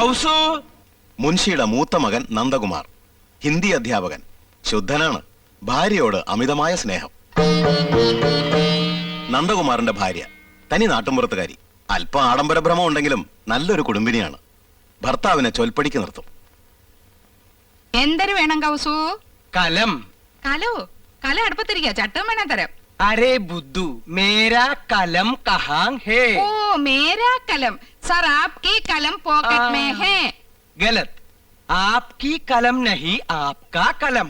കൗസു. മുൻഷിയുടെ മൂത്ത മകൻ നന്ദകുമാർ, ഹിന്ദി അധ്യാപകൻ, ശുദ്ധനാണ്, ഭാര്യയോട് അമിതമായ സ്നേഹം. നന്ദകുമാറിന്റെ ഭാര്യ തനി നാട്ടുമ്പുറത്തുകാരി, അല്പം ആഡംബര ഭ്രമം ഉണ്ടെങ്കിലും നല്ലൊരു കുടുംബിനിയാണ്. ഭർത്താവിനെ ചൊൽപ്പടിക്ക് നിർത്തും. എന്തൊരു വേണം കൗസു? കലം. കലോ? കല അടുപ്പത്തിരിക്കുക, ചട്ടും വേണം തരാം. अरे बुद्धू, मेरा कलम कहाँ है? ओ मेरा कलम सर आपकी कलम पॉकेट में है. गलत. आपकी कलम नहीं, आपका कलम.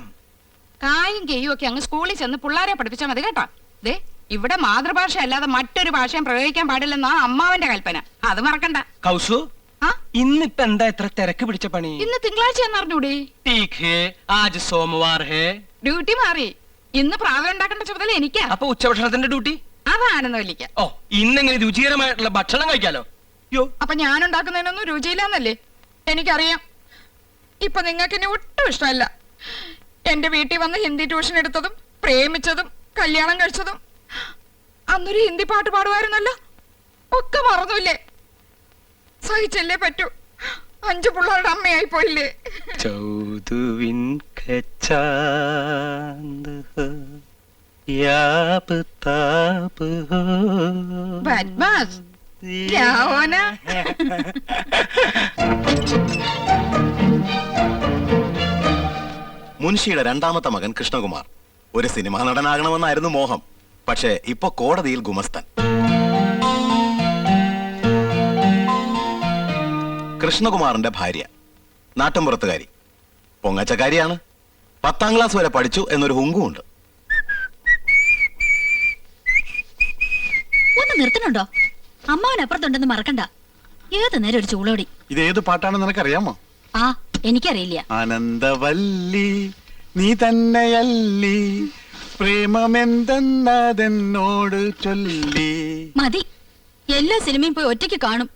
കായും കെയ്യും ഒക്കെ അങ്ങ് സ്കൂളിൽ ചെന്ന് പിള്ളാരെ പഠിപ്പിച്ചാൽ മതി കേട്ടോ. ദേ ഇവിടെ മാതൃഭാഷ അല്ലാതെ മറ്റൊരു ഭാഷയും പ്രയോഗിക്കാൻ പാടില്ലെന്നാ അമ്മാവന്റെ കൽപ്പന. അത് മറക്കണ്ട. കൗസു, ഇന്നിപ്പ എന്താ ഇത്ര തിരക്ക് പിടിച്ച പണി? ഇന്ന് തിങ്കളാഴ്ച എന്നറിഞ്ഞൂടി? ആജ് സോമവാർ ഹേ. ഡ്യൂട്ടി മാറി. ഇന്ന് പ്രാതൽ ഉണ്ടാക്കേണ്ട ചുമതല എനിക്കാ. അപ്പൊ ഉച്ചഭക്ഷണത്തിന്റെ ഡ്യൂട്ടി? അതാണെന്ന് വലിക്ക. ഓ, ഇന്നെങ്ങനെ രുചികരമായിട്ടുള്ള ഭക്ഷണം കഴിക്കാലോ. യോ, അപ്പൊ ഞാൻ ഉണ്ടാക്കുന്നതിനൊന്നും രുചിയില്ലെന്നല്ലേ എനിക്കറിയാം. ഇപ്പൊ നിങ്ങൾക്ക് എന്നെ ഒട്ടും ഇഷ്ടമല്ല. എന്റെ വീട്ടിൽ വന്ന് ഹിന്ദി ട്യൂഷൻ എടുത്തതും പ്രേമിച്ചതും കല്യാണം കഴിച്ചതും അന്നൊരു ഹിന്ദി പാട്ട് പാടുമായിരുന്നല്ലോ, ഒക്കെ മറന്നില്ലേ? സഹിച്ചല്ലേ പറ്റൂ. 5 പിള്ളേരുടെ അമ്മയായി പോയില്ലേ? ചൗദുവിൻ കച്ചാന്ത് യാബ് താബ് ബദ്മാസ് യാവന. മുൻഷിയുടെ രണ്ടാമത്തെ മകൻ കൃഷ്ണകുമാർ ഒരു സിനിമാ നടനാകണമെന്നായിരുന്നു മോഹം. പക്ഷേ ഇപ്പൊ കോടതിയിൽ ഗുമസ്തൻ. കൃഷ്ണകുമാറിന്റെ ഭാര്യ നാട്ടുംപുറത്തുകാരി, പൊങ്ങച്ചക്കാരിയാണ്. 10ാം ക്ലാസ് വരെ പഠിച്ചു എന്നൊരു ഹുങ്കുമുണ്ട്. ഒന്ന് നിർത്തണുണ്ടോ? അമ്മാവനപ്പുറത്തുണ്ടെന്ന് മറക്കണ്ട. ഏത് നേരം ഒരു ചൂളോടി. ഇത് ഏത് പാട്ടാണെന്ന് നിനക്കറിയാമോ? ആ, എനിക്കറിയില്ല. ആനന്ദവല്ലി നീ തന്നെയല്ലി, പ്രേമമെന്തെന്നതെന്നോട് ചൊല്ലി. മതി. എല്ലാ സിനിമയും പോയി ഒറ്റയ്ക്ക് കാണും.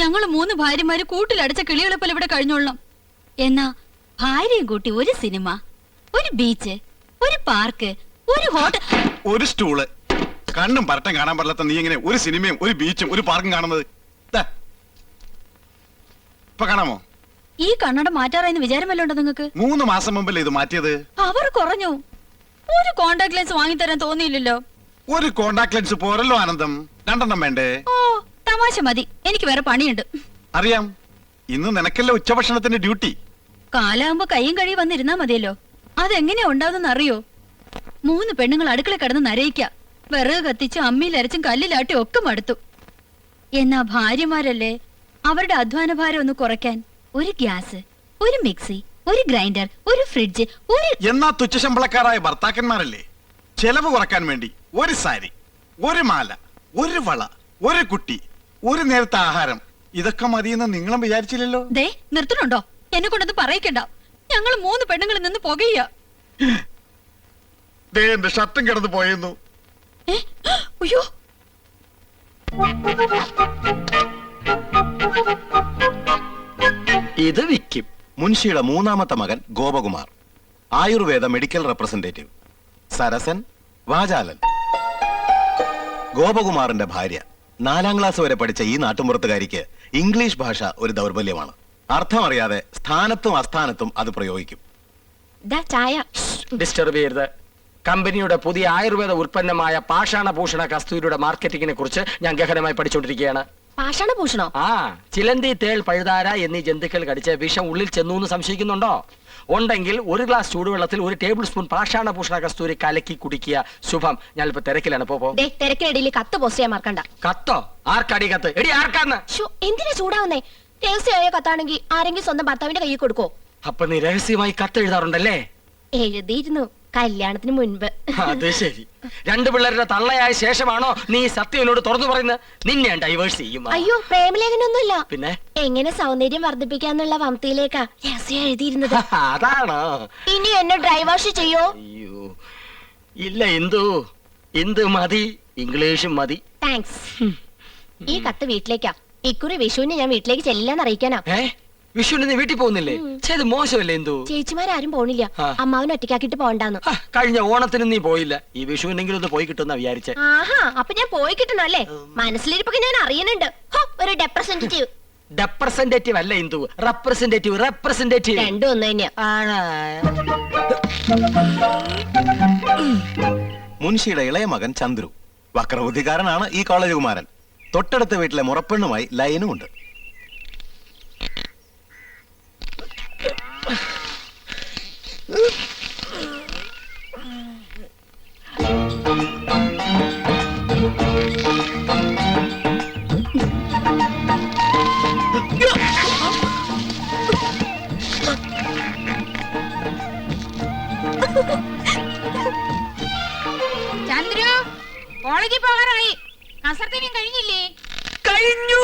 ഞങ്ങൾ 3 ഭാര്യമാര് കൂട്ടിലടച്ച കിളികളെ പോലെ ഇവിടെ കഴിഞ്ഞോളാം. എന്നാ ഭാര്യയും കൂട്ടി ഒരു സിനിമ, ഒരു ബീച്ച്, ഒരു പാർക്ക്, ഒരു ഹോട്ടൽ, ഒരു സ്റ്റൂള്. കണ്ണും പരട്ടം കാണാൻ പാടില്ലാത്ത നീ എങ്ങനെ ഒരു സിനിമയും ഒരു ബീച്ചും ഒരു പാർക്കും കാണുന്നത്? ഇപ്പൊ കാണാമോ? ഈ കണ്ണട മാറ്റാറായെന്ന് വിചാരമല്ലോണ്ടോ നിങ്ങൾക്ക്? 3 മാസം മുമ്പല്ലേ ഇത് മാറ്റിയത്? അവർ കുറഞ്ഞു. ഒരു കോണ്ടാക്ട് ലെൻസ് വാങ്ങിത്തരാൻ തോന്നിയില്ലല്ലോ. ഒരു കോണ്ടാക്ട് ലെൻസ് പോരല്ലോ ആനന്ദം, 2 വേണ്ടേ? ഓ, തമാശ മതി. എനിക്ക് വേറെ പണിയുണ്ട്. അറിയാം, ഇന്ന് നിനക്കല്ലേ ഉച്ചഭക്ഷണത്തിന്റെ ഡ്യൂട്ടി. കാലാകുമ്പോ കൈയും കഴിയും വന്നിരുന്നാ മതിയല്ലോ. അതെങ്ങനെയാ ഉണ്ടാവുന്ന അറിയോ? 3 പെണ്ണുങ്ങൾ അടുക്കള കിടന്ന് നരയിക്ക, വിറക് കത്തിച്ചും അമ്മിയിലരച്ചും കല്ലിലാട്ടി ഒക്കെ മടുത്തു. എന്നാ ഭാര്യമാരല്ലേ, അവരുടെ അധ്വാന ഭാരം ഒന്ന് കുറയ്ക്കാൻ ഒരു ഗ്യാസ്, ഒരു മിക്സി, ഒരു ഗ്രൈൻഡർ, ഒരു ഫ്രിഡ്ജ്, ഒരു... എന്നാ തുച്ഛശമ്പളക്കാരായ ഭർത്താക്കന്മാരല്ലേ ചെലവ് കുറക്കാൻ വേണ്ടി ഒരു സാരി, ഒരു മാല, ഒരു വള, ഒരു കുട്ടി, ഒരു നേരത്തെ ആഹാരം, ഇതൊക്കെ മതിയെന്ന് നിങ്ങളും വിചാരിച്ചില്ലല്ലോ. ദേ നിർത്തണുണ്ടോ? എന്നെ കൊണ്ടൊന്നും പറയിക്കണ്ട. ഞങ്ങൾ 3 പെണ്ണുങ്ങളിൽ നിന്ന് പുകയ്യ. എന്റെ ഷർട്ടും കിടന്നു പോയിരുന്നു. അയ്യോ, ഇത് വിക്കും. മുൻഷിയുടെ 3ാമത്തെ മകൻ ഗോപകുമാർ, ആയുർവേദ മെഡിക്കൽ റെപ്രസെന്റേറ്റീവ്, സരസൻ, വാചാലൻ. ഗോപകുമാറിന്റെ ഭാര്യ 4ാം ക്ലാസ് വരെ പഠിച്ച ഈ നാട്ടുമ്പുറത്തുകാരിക്ക് ഇംഗ്ലീഷ് ഭാഷ ഒരു ദൗർബല്യമാണ്. അർത്ഥമറിയാതെ സ്ഥാനത്തും അസ്ഥാനത്തും അത് പ്രയോഗിക്കും. ഡിസ്റ്റർബ് ചെയ്യരുത്. കമ്പനിയുടെ പുതിയ ആയുർവേദ ഉൽപ്പന്നമായ പാഷാണഭൂഷണ കസ്തൂരിയുടെ മാർക്കറ്റിംഗിനെ കുറിച്ച് ഞാൻ ഗഹനമായി പഠിച്ചുകൊണ്ടിരിക്കുകയാണ്. പാഷാണഭൂഷണോ? ആ, ചിലന്തി, തേൾ, പഴുതാര എന്നീ ജന്തുക്കൾ കടിച്ച് വിഷം ഉള്ളിൽ ചെന്നു എന്ന് സംശയിക്കുന്നുണ്ടോ? ഉണ്ടെങ്കിൽ 1 ഗ്ലാസ് ചൂടുവെള്ളത്തിൽ 1 ടേബിൾ സ്പൂൺ പാഷാണഭൂഷണ കസ്തൂരി കലക്കി കുടിക്കുക. ശുഭം. ഞാനിപ്പോ തിരക്കിലാണ്. തിരക്കിനിടയിൽ കത്ത് പോസ്റ്റ് ചെയ്യാൻ മറക്കണ്ട. കത്തോ? ആർക്കടി കത്ത്? എടി ആർക്കാന്ന്? എന്തിനാ ചൂടാവുന്നേ? രഹസ്യമായ കത്താണെങ്കിൽ ആരെങ്കിലും സ്വന്തം ഭർത്താവിന്റെ കയ്യിൽ കൊടുക്കോ? അപ്പൊ നീ രഹസ്യമായി കത്ത് എഴുതാറുണ്ടല്ലേ? എഴുതിയിരുന്നു, കല്യാണത്തിന് മുൻപ്. അത് ശരി. 2 പിള്ളേരുടെ തള്ളയായ ശേഷമാണോ നീ സത്യം എന്നോട് തുറന്നു പറയുന്നത്? നിന്നെ ഞാൻ ഡൈവേഴ്സ് ചെയ്യും. അയ്യോ, പ്രേമലേഖനൊന്നുമില്ല. പിന്നെ എങ്ങനെ സൗന്ദര്യം വർദ്ധിപ്പിക്കാന്നുള്ള വംതിയിലേക്കാ രഹസ്യം എഴുതിയിരുന്നത്. അതാണോ? ഇനി എന്നെ ഡ്രൈവാഷ് ചെയ്യോ? അയ്യോ ഇല്ല, എന്തു മതി, ഇംഗ്ലീഷും മതി. താങ്ക്സ്. ഈ കത്ത് വീട്ടിലേക്കാ. ഇക്കുറി വിഷുവിന് ഞാൻ വീട്ടിലേക്ക് ചെല്ലാന്ന് അറിയിക്കാനാ. വിഷുവിന് നീ വീട്ടിൽ പോകുന്നില്ലേ? ചെയ്ത് മോശമല്ലേ? എന്തു? ചേച്ചിമാരും പോണില്ല, അമ്മാവനെ ഒറ്റയ്ക്കാക്കിട്ട് പോണ്ടാന്ന്. കഴിഞ്ഞ ഓണത്തിന് നീ പോയില്ല, ഈ വിഷുവിനെങ്കിലും ഒന്ന് പോയി കിട്ടുന്ന വിചാരിച്ച. ആഹാ, അപ്പൊ ഞാൻ പോയി കിട്ടണോ അല്ലേ? മനസ്സിലിരിപ്പൊക്കെ ഞാൻ അറിയുന്നുണ്ട്. ഒരു റെപ്രസെന്റേറ്റീവ്. റെപ്രസെന്റേറ്റീവ് അല്ല ഇന്ദു, റെപ്രസെന്റേറ്റീവ് റെപ്രസെന്റേറ്റീവ്. രണ്ടും ഒന്ന് തന്നെയാ. മുൻഷിയുടെ ഇളയ മകൻ ചന്ദ്രു വക്രബുദ്ധിക്കാരനാണ്. ഈ കോളേജ് കുമാരൻ. തൊട്ടടുത്ത വീട്ടിലെ മുറപ്പെണ്ണുമായി ലൈനും ഉണ്ട്. ചന്ദ്രു, കോളേജിൽ പോകാറായി. കസർത്തിനും കഴിഞ്ഞില്ലേ? കഴിഞ്ഞു.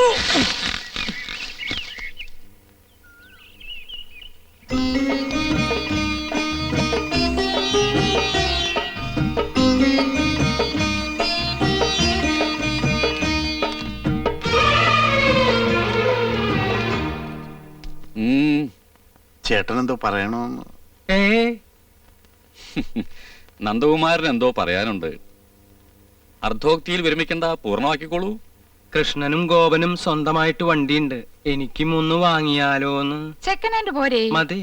ചേട്ടൻ എന്തോ പറയണോന്ന്. നന്ദകുമാരൻ എന്തോ പറയാനുണ്ട്. അർദ്ധോക്തിയിൽ വിരമിക്കണ്ട, പൂർണ്ണമാക്കിക്കോളൂ. കൃഷ്ണനും ഗോപനും സ്വന്തമായിട്ട് വണ്ടിയുണ്ട്. എനിക്കും ഒന്ന് വാങ്ങിയാലോന്ന്. സെക്കൻഡ് ഹാൻഡ് പോരെ? മതി.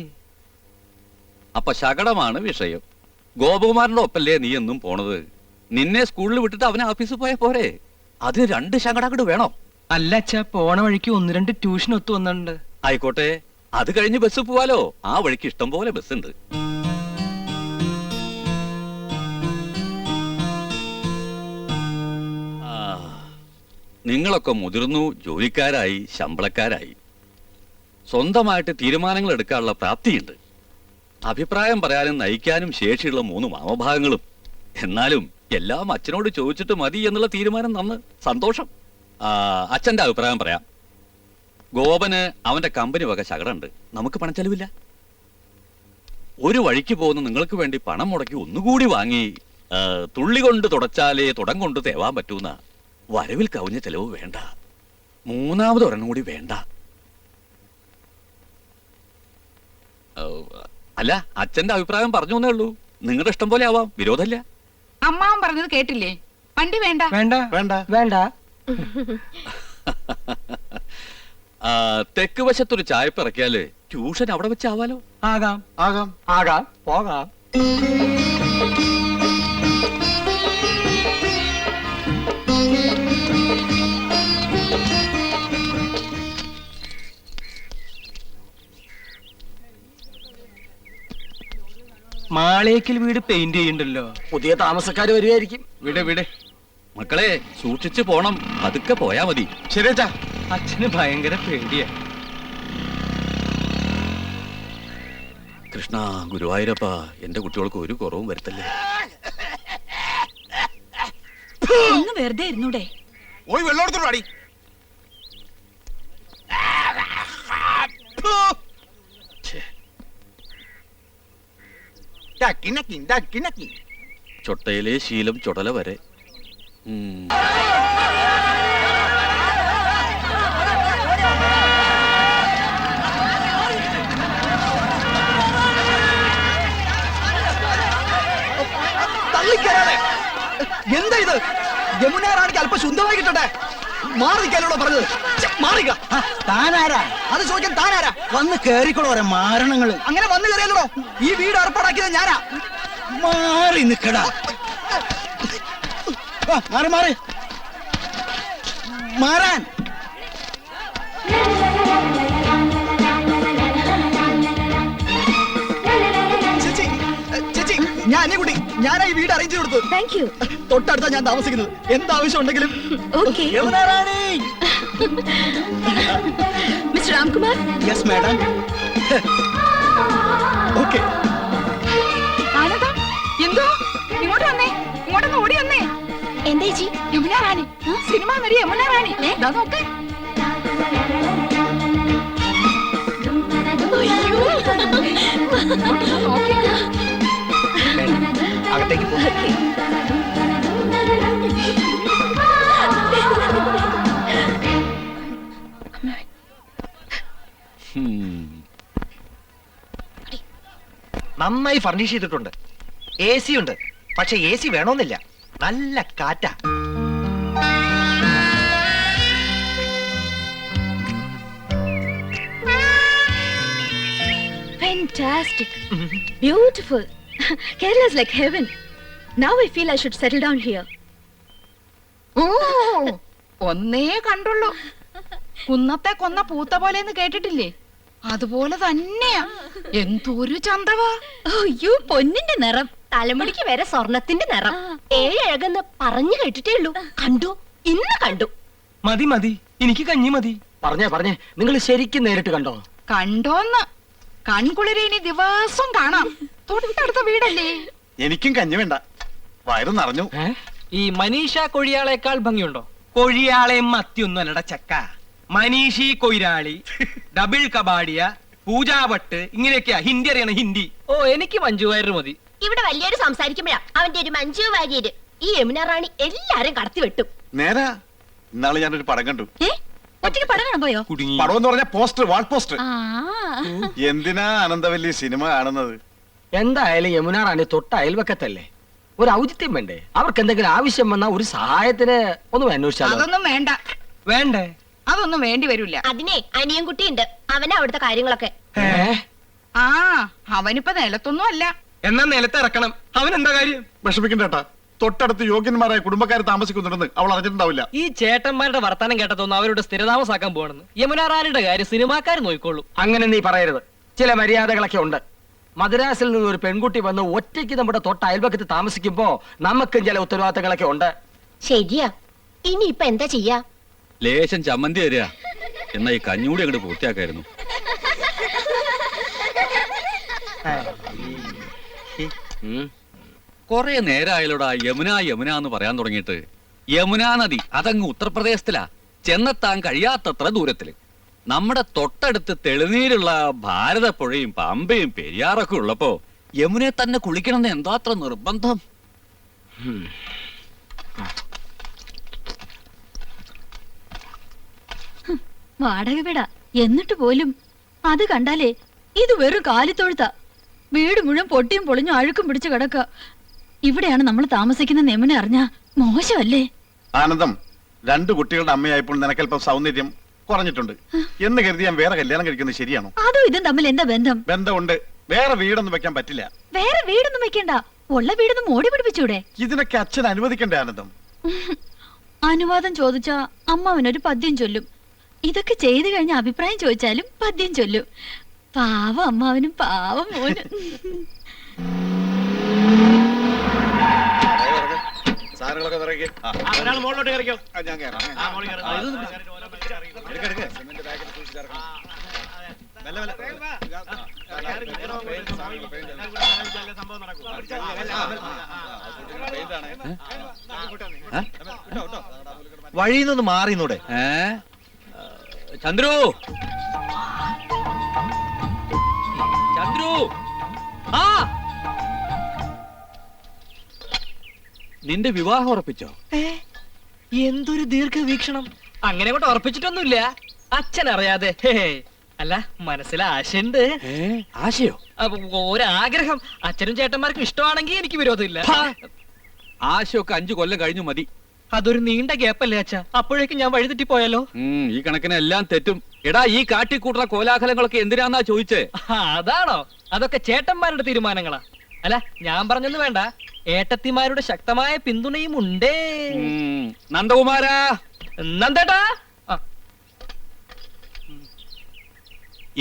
അപ്പൊ ശകടമാണ് വിഷയം. ഗോപകുമാരന്റെ ഒപ്പല്ലേ നീ എന്നും പോണത്? നിന്നെ സ്കൂളിൽ വിട്ടിട്ട് അവനെ ഓഫീസിൽ പോയാ പോരെ? അതിന് 2 ശകടാക്കട് വേണോ? അല്ല അച്ഛാ, പോണ വഴിക്ക് 1-2 ട്യൂഷൻ ഒത്തു വന്നിട്ടുണ്ട്. ആയിക്കോട്ടെ, അത് കഴിഞ്ഞ് ബസ് പോവാലോ. ആ വഴിക്ക് ഇഷ്ടം പോലെ ബസ് ഉണ്ട്. നിങ്ങളൊക്കെ മുതിർന്നു, ജോലിക്കാരായി, ശമ്പളക്കാരായി, സ്വന്തമായിട്ട് തീരുമാനങ്ങൾ എടുക്കാനുള്ള പ്രാപ്തിയുണ്ട്. അഭിപ്രായം പറയാനും നയിക്കാനും ശേഷിയുള്ള 3 മാമഭാഗങ്ങളും. എന്നാലും എല്ലാം അച്ഛനോട് ചോദിച്ചിട്ട് മതി എന്നുള്ള തീരുമാനം നന്ന് സന്തോഷം. അച്ഛന്റെ അഭിപ്രായം പറയാം. ഗോപന് അവന്റെ കമ്പനി വക ശകടുണ്ട്. നമുക്ക് പണച്ചെലവില്ല. ഒരു വഴിക്ക് പോകുന്ന നിങ്ങൾക്ക് വേണ്ടി പണം മുടക്കി ഒന്നുകൂടി വാങ്ങി തുള്ളി കൊണ്ട് തുടച്ചാലേ തുടം കൊണ്ട് തേവാൻ പറ്റൂന്ന വരവിൽ കവിഞ്ഞ ചെലവ് വേണ്ട. 3ാമത് ഒരെണ്ണം കൂടി വേണ്ട. അല്ല, അച്ഛന്റെ അഭിപ്രായം പറഞ്ഞു എന്നേ ഉള്ളൂ. നിങ്ങളുടെ ഇഷ്ടം പോലെ ആവാം, വിരോധമില്ല. അമ്മാവൻ പറഞ്ഞത് കേട്ടില്ലേ? വണ്ടി വേണ്ട. വേണ്ട വേണ്ട. വേണ്ട. തെക്ക് വശത്തൊരു ചായപ്പ് ഇറക്കിയാല് ട്യൂഷൻ അവിടെ വെച്ചാവാലോ. ആകാം. ആകാം. ആകാം. പോകാം. മാളേക്കൽ വീട് പെയിന്റ് ചെയ്യണ്ടല്ലോ. പുതിയ താമസക്കാര് വരുമായിരിക്കും. വിടെ മക്കളെ, സൂക്ഷിച്ചു പോണം. പതുക്കെ പോയാ മതി. ശരിയച്ചാ. അച്ഛന് ഭയങ്കര പേടിയാ. കൃഷ്ണ ഗുരുവായൂരപ്പ, എന്റെ കുട്ടികൾക്ക് ഒരു കുറവും വരുത്തല്ലേ. ഒന്ന് വെറുതെ ഇരുന്നൂടെ? പോയി വെള്ളമെടുത്തോളൂ അടി. ചൊട്ടയിലെ ശീലം ചുടല വരെ. എന്താ ഇത്? യമുന റാണിക്ക് അല്പം ശുദ്ധമായി കിട്ടട്ടെ. മാറിക്കാനോടോ പറഞ്ഞത്? മാറിക്ക. താനാരാ? അത് ചോദിക്കാൻ താനാരാ? വന്ന് കേറിക്കോളൂ ഓരോ മാരണങ്ങള്. അങ്ങനെ വന്ന് കയറിയല്ലോ. ഈ വീട് ഏർപ്പാടാക്കിയത് ഞാനാ. മാറി നിക്കടാ. മാറി മാറി മാറാൻ. ചേച്ചി, ചേച്ചി, ഞാൻ അനിയകുട്ടി. ഞാനാ ഈ വീട് അറേഞ്ച് കൊടുത്തു. Thank you. തൊട്ടടുത്താ ഞാൻ താമസിക്കുന്നത്. എന്താവശ്യം ഉണ്ടെങ്കിലും. Okay. Yamuna Rani. Mister Ramkumar. Yes madam. Okay. Ananda, എന്തോ? ഇങ്ങോട്ട് വന്നേ, ഇങ്ങോട്ടൊന്ന് ഓടി വന്നേ. എന്താ ചേച്ചി? യമുന റാണി, സിനിമ നടി യമുന റാണി. ദാ നോക്ക്. ഇങ്ങോട്ടൊന്ന് നോക്ക്. അകത്തേക്ക് പോ. നന്നായി ഫർണിഷ് ചെയ്തിട്ടുണ്ട്. AC ഉണ്ട്. പക്ഷെ AC വേണമെന്നില്ല. നല്ല കാറ്റാ. Fantastic. Beautiful. Kerala is like heaven. Now I feel I should settle down here. ഓ ഒന്നേ കണ്ടുള്ളൂ. കുന്നത്തെ കൊന്ന പൂത്ത പോലെന്ന് കേട്ടിട്ടില്ലേ? അതുപോലെ തന്നെയാ. എന്തൊരു ചന്തവാ. അയ്യോ പൊന്നിന്റെ നിറം. തലമുടിക്ക് വരെ സ്വർണത്തിന്റെ നിറം. ഏഴഴകെന്ന് പറഞ്ഞു കേട്ടിട്ടേ ഉള്ളൂ. കണ്ടു, ഇന്ന് കണ്ടു. മതി മതി, എനിക്ക് കഞ്ഞി മതി. പറഞ്ഞേ നിങ്ങൾ ശരിക്കും നേരിട്ട് കണ്ടോ? കണ്ടോന്ന് കൺകുളിരെ ഇനി ദിവസം കാണാം. തൊട്ടടുത്ത വീടല്ലേ? എനിക്കും കഞ്ഞി വേണ്ട, വയറ് നിറഞ്ഞു. ഈ മനീഷ കൊഴിയാളേക്കാൾ ഭംഗിയുണ്ടോ? കൊഴിയാളെയും മത്തിയൊന്നും അല്ലട ചക്ക. മനീഷി കൊയിരാളി, ഡബിൾ കബാഡിയ, പൂജാവട്ട്, ഇങ്ങനെയൊക്കെയാ ഹിന്ദി അറിയണ ഹിന്ദി. ഓ എനിക്ക് മഞ്ജു വാര്യർ മതി. ഇവിടെ വലിയൊരു സംസാരിക്കുമ്പോഴാ അവന്റെ ഒരു മഞ്ജു വാര്യര്. ഈ യമുന റാണി എല്ലാരും കടത്തി വെട്ടും. നേരാ, ഇന്നാള് ഞാനൊരു പടം കണ്ടു. ഒറ്റയ്ക്ക് പടം കാണാൻ പോയോ? കുടുങ്ങി. പടം എന്ന് പറഞ്ഞ പോസ്റ്റർ, വാൾ പോസ്റ്റർ. ആ എന്തിനാ അനന്തവല്ലി സിനിമ കാണുന്നത്? എന്തായാലും യമുന റാണി തൊട്ട അയൽവക്കത്തല്ലേ, ഒരു ഔചിത്യം വേണ്ടേ? അവർക്ക് എന്തെങ്കിലും ആവശ്യം വന്നാ ഒരു സഹായത്തിന് ഒന്നും അന്വേഷിച്ചാലോ? അതൊന്നും വേണ്ട. വേണ്ടേ? അതൊന്നും വേണ്ടി വരില്ല. അതിനെ അനിയൻകുട്ടിയുണ്ട്, അവനാ അവിടുത്തെ കാര്യങ്ങളൊക്കെ. ആ അവനിപ്പോ നിലത്തൊന്നും അല്ല. എന്നാ നിലത്ത് ഇറക്കണം. അവൻ എന്താ കാര്യം? വിഷമിക്കണ്ടേട്ടാ, തൊട്ടടുത്ത് യോഗ്യന്മാരായ കുടുംബക്കാർ താമസിക്കുന്നുണ്ടെന്ന് അവൾ അറിഞ്ഞിട്ടുണ്ടാവില്ല. ഈ ചേട്ടന്മാരുടെ വർത്താനം കേട്ടതൊന്നും അവരോട് സ്ഥിരതാമസാക്കാൻ പോകണമെന്ന്. യമുന റാണിയുടെ കാര്യം സിനിമാക്കാർ നോക്കിക്കോളൂ. അങ്ങനെ നീ പറയരുത്, ചില മര്യാദകളൊക്കെ ഉണ്ട്. മദ്രാസിൽ നിന്ന് ഒരു പെൺകുട്ടി വന്ന് ഒറ്റയ്ക്ക് നമ്മുടെ തൊട്ട അയൽവക്കത്ത് താമസിക്കുമ്പോ നമുക്കും ചില ഉത്തരവാദിത്തങ്ങളൊക്കെ ഉണ്ട്. ശരിയാ, ഇനി ഇപ്പൊ എന്താ ചെയ്യാ? ലേശം ചമ്മന്തി തരിക. എന്നാ ഈ കഞ്ഞൂടി അങ്ങോട്ട് പൂർത്തിയാക്കായിരുന്നു. കൊറേ നേരമായാലോടാ യമുന യമുന എന്ന് പറയാൻ തുടങ്ങിയിട്ട്. യമുനാ നദി അതങ്ങ് ഉത്തർപ്രദേശത്തിലാ, ചെന്നെത്താൻ കഴിയാത്തത്ര ദൂരത്തില്. നമ്മുടെ തൊട്ടടുത്ത് തെളിനീരുള്ള ഭാരതപ്പുഴയും പമ്പയും പെരിയാറൊക്കെ ഉള്ളപ്പോ യമുനെ തന്നെ കുളിക്കണമെന്ന് എന്താത്ര നിർബന്ധം? വാടക വീടാ എന്നിട്ട് പോലും അത് കണ്ടാലേ ഇത് വെറും കാലിത്തൊഴുത്താ. വീട് മുഴുവൻ പൊട്ടിയും പൊളിഞ്ഞും അഴുക്കും പിടിച്ചു കിടക്ക. ഇവിടെയാണ് നമ്മൾ താമസിക്കുന്ന യമുന അറിഞ്ഞ മോശമല്ലേ? ആനന്ദം, 2 കുട്ടികളുടെ അമ്മയായപ്പോൾ നിനക്കല്പം സൗന്ദര്യം കുറഞ്ഞിട്ടുണ്ട് എന്ന് കരുതി ഞാൻ വേറെ കല്യാണം കഴിക്കുന്നത് ശരിയാണോ? അതും ഇതും തമ്മിൽ എന്താ ബന്ധം? ബന്ധമുണ്ട്. വേറെ വീടൊന്നും വെക്കാൻ പറ്റില്ല. വേറെ വീടൊന്നും വെക്കണ്ട, ഉള്ള വീടൊന്നും മോടി പിടിപ്പിച്ചൂടെ? ഇതിനൊക്കെ അച്ഛൻ അനുവദിക്കണ്ടേ ആനന്ദം? അനുവാദം ചോദിച്ചാ അമ്മാവനൊരു പദ്യം ചൊല്ലും. ഇതൊക്കെ ചെയ്തു കഴിഞ്ഞ അഭിപ്രായം ചോദിച്ചാലും പദ്യം ചൊല്ലും. പാവം അമ്മാവനും പാവം മോനും. വഴിയിൽ നിന്ന് മാറിന്നൂടെ? ചന്ദ്രു, ചന്ദ്രു, ആ നിന്റെ വിവാഹം ഉറപ്പിച്ചോ? എന്തൊരു ദീർഘവീക്ഷണം. അങ്ങനെ കൊണ്ട് ഉറപ്പിച്ചിട്ടൊന്നുമില്ല, അച്ഛൻ അറിയാതെ. അല്ല, മനസ്സിൽ ആശയുണ്ട്. ആശയോ? ഒരാഗ്രഹം. അച്ഛനും ചേട്ടന്മാർക്കും ഇഷ്ടമാണെങ്കിൽ എനിക്ക് വിരോധമില്ല. ആശയൊക്കെ 5 കൊല്ലം കഴിഞ്ഞു മതി. അതൊരു നീണ്ട ഗ്യാപ്പല്ലേ അച്ഛാ? അപ്പോഴേക്കും ഞാൻ വഴിതെറ്റി പോയാലോ? ഈ കണക്കിന് എല്ലാം തെറ്റും. എടാ, ഈ കാട്ടിക്കൂട്ടുന്ന കോലാഹലങ്ങളൊക്കെ എന്തിനാന്നാ ചോദിച്ചേ? അതാണോ? അതൊക്കെ ചേട്ടന്മാരുടെ തീരുമാനങ്ങളാ. അല്ല, ഞാൻ പറഞ്ഞൊന്നും വേണ്ട, ഏട്ടത്തിമാരുടെ ശക്തമായ പിന്തുണയും ഉണ്ടേ. നന്ദകുമാരാ, നന്ദേട്ടാ,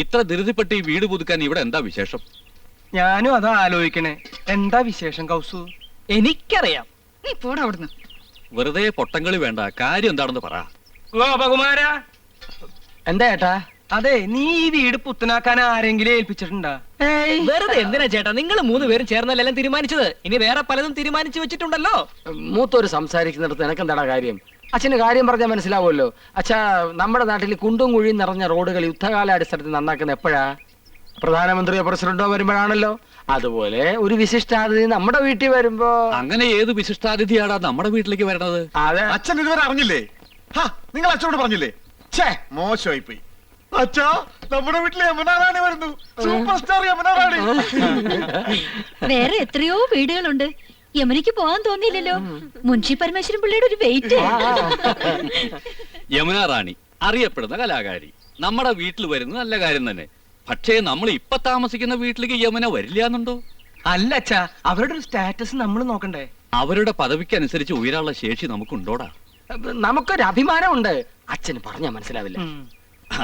ഇത്ര ധൃതിപ്പെട്ട് ഈ വീട് പുതുക്കാൻ ഇവിടെ എന്താ വിശേഷം? ഞാനും അതാ ആലോചിക്കണേ. എന്താ വിശേഷം കൗസു? എനിക്കറിയാം. നീ പോടാ അവിടുന്ന്. വെറുതെ പൊട്ടങ്കളി വേണ്ട, കാര്യം എന്താണെന്ന് പറ. ഗോപകുമാര, എന്താ ഏട്ടാ? അതെ, നീ ഈ വീട് പുത്തനാക്കാൻ ആരെങ്കിലും ഏൽപ്പിച്ചിട്ടുണ്ടാ? വെറുതെ എന്തിനാ ചേട്ടാ, നിങ്ങൾ 3 പേരും ചേർന്നല്ലെല്ലാം തീരുമാനിച്ചത്. ഇനി വേറെ പലതും തീരുമാനിച്ചു വെച്ചിട്ടുണ്ടല്ലോ. മൂത്തോര് സംസാരിക്കുന്നിടത്ത് നിനക്കെന്താടാ കാര്യം? അച്ഛന് കാര്യം പറഞ്ഞാൽ മനസ്സിലാവുമല്ലോ. അച്ഛാ, നമ്മുടെ നാട്ടിൽ കുണ്ടും കുഴിയും നിറഞ്ഞ റോഡുകൾ യുദ്ധകാലാടിസ്ഥാനത്തിൽ നന്നാക്കുന്ന എപ്പോഴാ? പ്രധാനമന്ത്രിയോ പ്രസിഡന്റോ വരുമ്പോഴാണല്ലോ. അതുപോലെ ഒരു വിശിഷ്ടാതിഥി നമ്മുടെ വീട്ടിൽ വരുമ്പോ. അങ്ങനെ ഏത് വിശിഷ്ടാതിഥിയാടാ നമ്മുടെ വീട്ടിലേക്ക് വരണത്? അതെ, അച്ഛൻ ഇതുവരെ അറിഞ്ഞില്ലേ? നിങ്ങൾ അച്ഛനോട് പറഞ്ഞില്ലേ? ഛേ, മോശമായി പോയി. അച്ഛാ, നമ്മുടെ വീട്ടിലെ യമുന റാണി വരുന്നു. സൂപ്പർ സ്റ്റാർ യമുന റാണി. വേറെ എത്രയോ വീടുകളുണ്ട്. യമുനയ്ക്ക് പോകാൻ തോന്നിയില്ലല്ലോ. മുൻഷി പരമേശ്വരൻ പിള്ളയുടെ ഒരു വെയിറ്റ്. യമുന റാണി അറിയപ്പെടുന്ന കലാകാരി നമ്മുടെ വീട്ടിൽ വരുന്നത് നല്ല കാര്യം തന്നെ. പക്ഷേ നമ്മൾ ഇപ്പൊ താമസിക്കുന്ന വീട്ടിലേക്ക് യമുന വരില്ല എന്നുണ്ടോ? അല്ല അച്ഛാ, അവരുടെ ഒരു സ്റ്റാറ്റസ് നമ്മൾ നോക്കണ്ടേ? അവരുടെ പദവിക്കനുസരിച്ച് ഉയരാനുള്ള ശേഷി നമുക്കുണ്ടോടാ? നമുക്കൊരു അഭിമാനമുണ്ട്. അച്ഛന് പറഞ്ഞാ മനസ്സിലാവില്ല.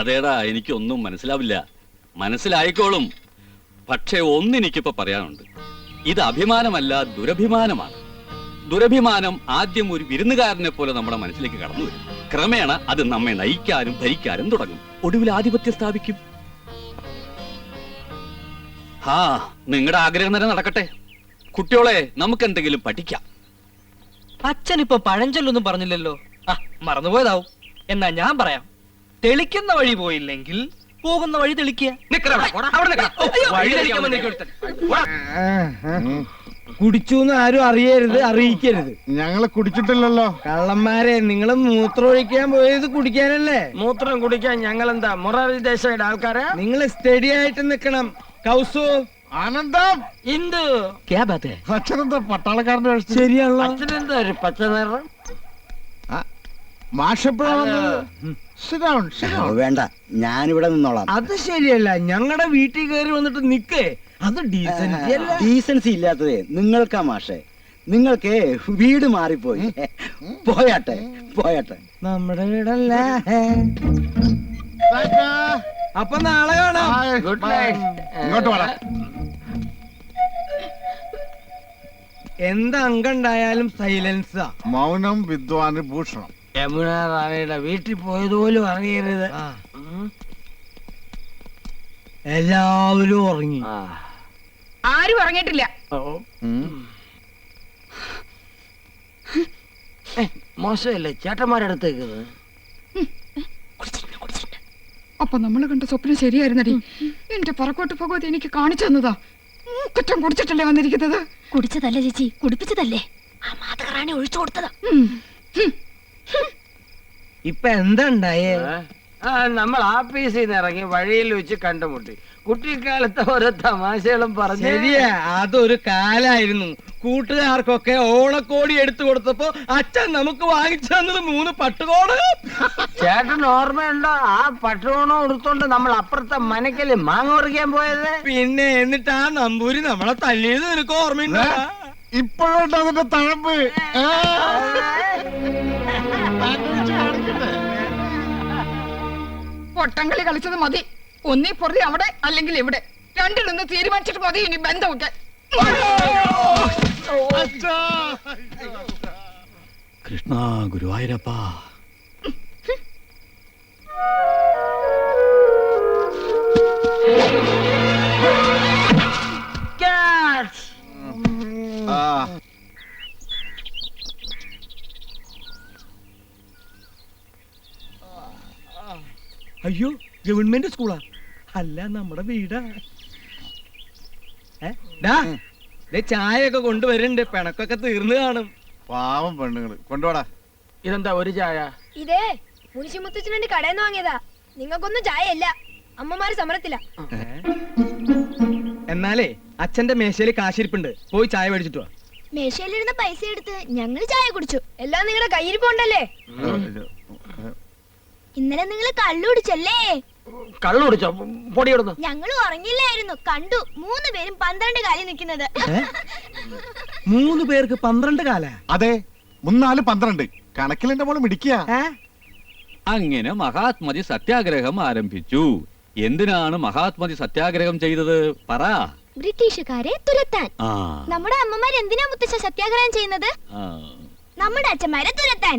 അതേടാ, എനിക്കൊന്നും മനസ്സിലാവില്ല. മനസ്സിലായിക്കോളും. പക്ഷേ ഒന്നെനിക്കിപ്പോ പറയാനുണ്ട്. ഇത് അഭിമാനമല്ല, ദുരഭിമാനമാണ്. ദുരഭിമാനം ആദ്യം ഒരു വിരുന്നുകാരനെ പോലെ നമ്മുടെ മനസ്സിലേക്ക് കടന്നു വരും. ക്രമേണ അത് നമ്മെ നയിക്കാനും ഭരിക്കാനും തുടങ്ങും. ഒടുവിൽ ആധിപത്യം സ്ഥാപിക്കും. ആ, നിങ്ങളുടെ ആഗ്രഹം തന്നെ നടക്കട്ടെ. കുട്ടികളെ, നമുക്ക് എന്തെങ്കിലും പഠിക്കാം. അച്ഛൻ ഇപ്പൊ പഴഞ്ചൊല്ലൊന്നും പറഞ്ഞില്ലല്ലോ. ആ, മറന്നുപോയതാവും. എന്നാ ഞാൻ പറയാം. തെളിക്കുന്ന വഴി പോയില്ലെങ്കിൽ പോകുന്ന വഴി തെളിക്കുക. കുടിച്ചു ആരും അറിയരുത്, അറിയിക്കരുത്. ഞങ്ങള് കുടിച്ചിട്ടില്ലല്ലോ. കള്ളന്മാരെ, നിങ്ങൾ മൂത്രം ഒഴിക്കാൻ പോയത് കുടിക്കാനല്ലേ? മൂത്രം കുടിക്കാൻ ഞങ്ങൾ എന്താ മൊറാർജി ദേശായിയുടെ ആൾക്കാരാ? നിങ്ങൾ സ്റ്റഡി ആയിട്ട് നിക്കണം. കൗസു, ആനന്ദം, ഇന്ദു, അച്ഛനെന്താ പട്ടാളക്കാരന്റെ വേഷം? ശരിയാണല്ലോ. അച്ഛനെന്താ ഒരു പച്ച നിറം? മാഷെപ്പോഴാ വന്നത്? Sit down, sit down. വേണ്ട, ഞാനിവിടെ നിന്നോളാം. അത് ശരിയല്ല. ഞങ്ങളുടെ വീട്ടിൽ കയറി വന്നിട്ട് നിക്കേ, അത് ഡീസൻസി അല്ല. ഡീസൻസി ഇല്ലാത്തതേ നിങ്ങൾക്കാ മാഷെ. നിങ്ങൾക്ക് വീട് മാറിപ്പോയി. പോയാട്ടെ പോയാട്ടെ. നമ്മുടെ വീടല്ല. ടാറ്റാ. അപ്പൊ നാളെ കാണാം. Bye. Good Bye. night. ഇങ്ങോട്ട് വാടാ. എന്ത് അംഗണ്ടായാലും സൈലൻസാ. മൗനം വിദ്വാന് ഭൂഷണം. യമുന റാണിയുടെ വീട്ടിൽ പോയതുപോലും അറിയരുത്. എല്ലാവരും ഉറങ്ങി. ആരും ഉറങ്ങിയിട്ടില്ല. മോശമല്ലേ ചേട്ടന്മാരടുത്തേക്ക്? അപ്പൊ നമ്മൾ കണ്ട സ്വപ്നം ശരിയായിരുന്നടി. എന്റെ പറക്കോട്ട് ഭഗവതി എനിക്ക് കാണിച്ചു തന്നതാ. കുറ്റം കുടിച്ചിട്ടല്ലേ വന്നിരിക്കുന്നത്. കുടിച്ചതല്ലേ ചേച്ചി, കുടിപ്പിച്ചതല്ലേ. ആ മാതകറാണി ഒഴിച്ചു കൊടുത്തതാ. ഇപ്പൊ എന്താ ഉണ്ടായേ? നമ്മൾ ആഫീസിൽ നിന്ന് ഇറങ്ങി വഴിയിൽ വെച്ച് കണ്ടുമുട്ടി. കുട്ടിക്കാലത്തെ ഓരോ തമാശകളും പറഞ്ഞു. ശരിയാ, അതൊരു കാലായിരുന്നു. കൂട്ടുകാർക്കൊക്കെ ഓണക്കോടി എടുത്തു കൊടുത്തപ്പോ അച്ഛൻ നമുക്ക് വാങ്ങിച്ചു തന്നത് 3 പട്ടുകോട്. ചേട്ടൻ ഓർമ്മയുണ്ടോ ആ പട്ടുകോണം എടുത്തോണ്ട് നമ്മൾ അപ്പുറത്തെ മനക്കല് മാങ്ങ പറിക്കാൻ പോയത്? പിന്നെ എന്നിട്ട് ആ നമ്പൂരി നമ്മളെ തല്ലിയത് നിനക്ക് ഓർമ്മയുണ്ടോ? ഇപ്പോഴുണ്ട് അതിന്റെ തഴമ്പ്. പൊട്ടങ്കളി കളിച്ചത് മതി. ഒന്നീ പൊറുതി അവിടെ അല്ലെങ്കിൽ ഇവിടെ, രണ്ടിലൊന്ന് തീരുമാനിച്ചിട്ട് മതി ഇനി ബന്ധമൊക്കെ. കൃഷ്ണ ഗുരുവായൂരപ്പാ. അയ്യോ, ഗവൺമെന്റ് സ്കൂളാ? അല്ല, നമ്മുടെ വീടാ. ചായയൊക്കെ കൊണ്ടുവരണ്ട്. പിണക്കൊക്കെ തീർന്നു കാണും. പാവം പെണ്ണുങ്ങള്. കൊണ്ടുപോടാ. ഇതെന്താ ഒരു ചായ? ഇതേ മുനിശിമുത്തച്ഛന് വേണ്ടി കടയിൽ നിന്ന് വാങ്ങിയതാ. നിങ്ങൾക്കൊന്നും ചായ ഇല്ല. അമ്മമാര് സമരത്തില്ല. എന്നാലേ അച്ഛന്റെ മേശയില് കാശിരിപ്പുണ്ട്, പോയി ചായ മേടിച്ചിട്ട് വാ. മേശയിലിരുന്ന പൈസ എടുത്ത് ഞങ്ങൾ ചായ കുടിച്ചു. എല്ലാം നിങ്ങളുടെ കയ്യിരിപ്പുണ്ടല്ലേ? ഇന്നലെ നിങ്ങൾ കള്ളുടിച്ചല്ലേ? കള്ളു കുടിച്ചോ? പൊടിയിടുന്നു. ഞങ്ങൾ ഉറങ്ങില്ലായിരുന്നു. കണ്ടു 3 പേരും 12 കാലിൽ നിൽക്കുന്നത്. 3 പേർക്ക് 12 കാല? അതെ, 3 4 12. കണക്കിൽ എന്റെ മോള് മിടിക്കുക. അങ്ങനെ മഹാത്മജി സത്യാഗ്രഹം ആരംഭിച്ചു. എന്തിനാണ് മഹാത്മജി സത്യാഗ്രഹം ചെയ്തത്? പറ. ബ്രിട്ടീഷുകാരെ തുരത്താൻ. ആ, നമ്മുടെ അമ്മമാർ എന്തിനാ മുത്തച്ഛ സത്യാഗ്രഹം ചെയ്യുന്നത്? ആ. നമ്മുടെ അച്ഛന്മാരെ തുരത്താൻ.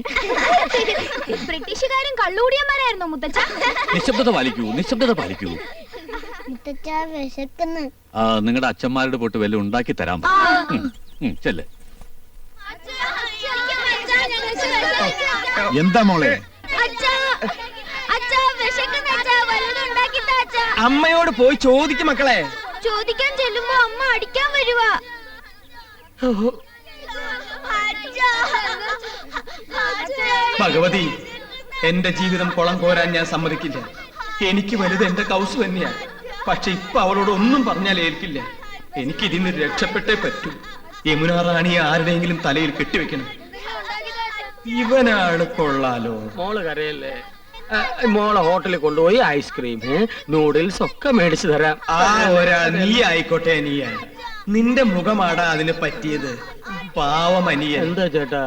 ബ്രിട്ടീഷുകാരും കള്ളുകൂടിയന്മാരായിരുന്നു മുത്തച്ഛ. നിശബ്ദത പാലിക്കൂ, നിശബ്ദത പാലിക്കൂ. മുത്തച്ഛ വിശക്കുന്നു. നിങ്ങളുടെ അച്ഛന്മാരുടെ പോട്ട് വല്ലതും ഉണ്ടാക്കി തരാം. ചെല്ലേ. എന്താ മോളെ? അമ്മയോട് പോയി ചോദിക്കും മക്കളെ. ചോദിക്കാൻ ചെല്ലുമ്പോ അമ്മ അടിക്കാൻ വരുവാ. ഭഗവതി, എന്റെ ജീവിതം കുളം കോരാൻ ഞാൻ സമ്മതിക്കില്ല. എനിക്ക് വലുത് എന്റെ കൗസു തന്നെയാ. പക്ഷെ ഇപ്പൊ അവളോട് ഒന്നും പറഞ്ഞാൽ ഏൽക്കില്ല. എനിക്ക് ഇതിന് രക്ഷപ്പെട്ടേ പറ്റൂ. യമുന റാണിയെ ആരുടെയെങ്കിലും തലയിൽ കെട്ടിവെക്കണം. ഇവനാള് കൊള്ളാലോ. മോള് കരയല്ലേ? മോളെ ഹോട്ടലിൽ കൊണ്ടുപോയി ഐസ്ക്രീം നൂഡിൽസ് ഒക്കെ മേടിച്ചു തരാം. ആ ഒരാൾ നീ ആയിക്കോട്ടെ അനിയ. നിന്റെ മുഖമാടാ അതിന് പറ്റിയത്. പാവം അനിയൻ. എന്താ ചേട്ടാ?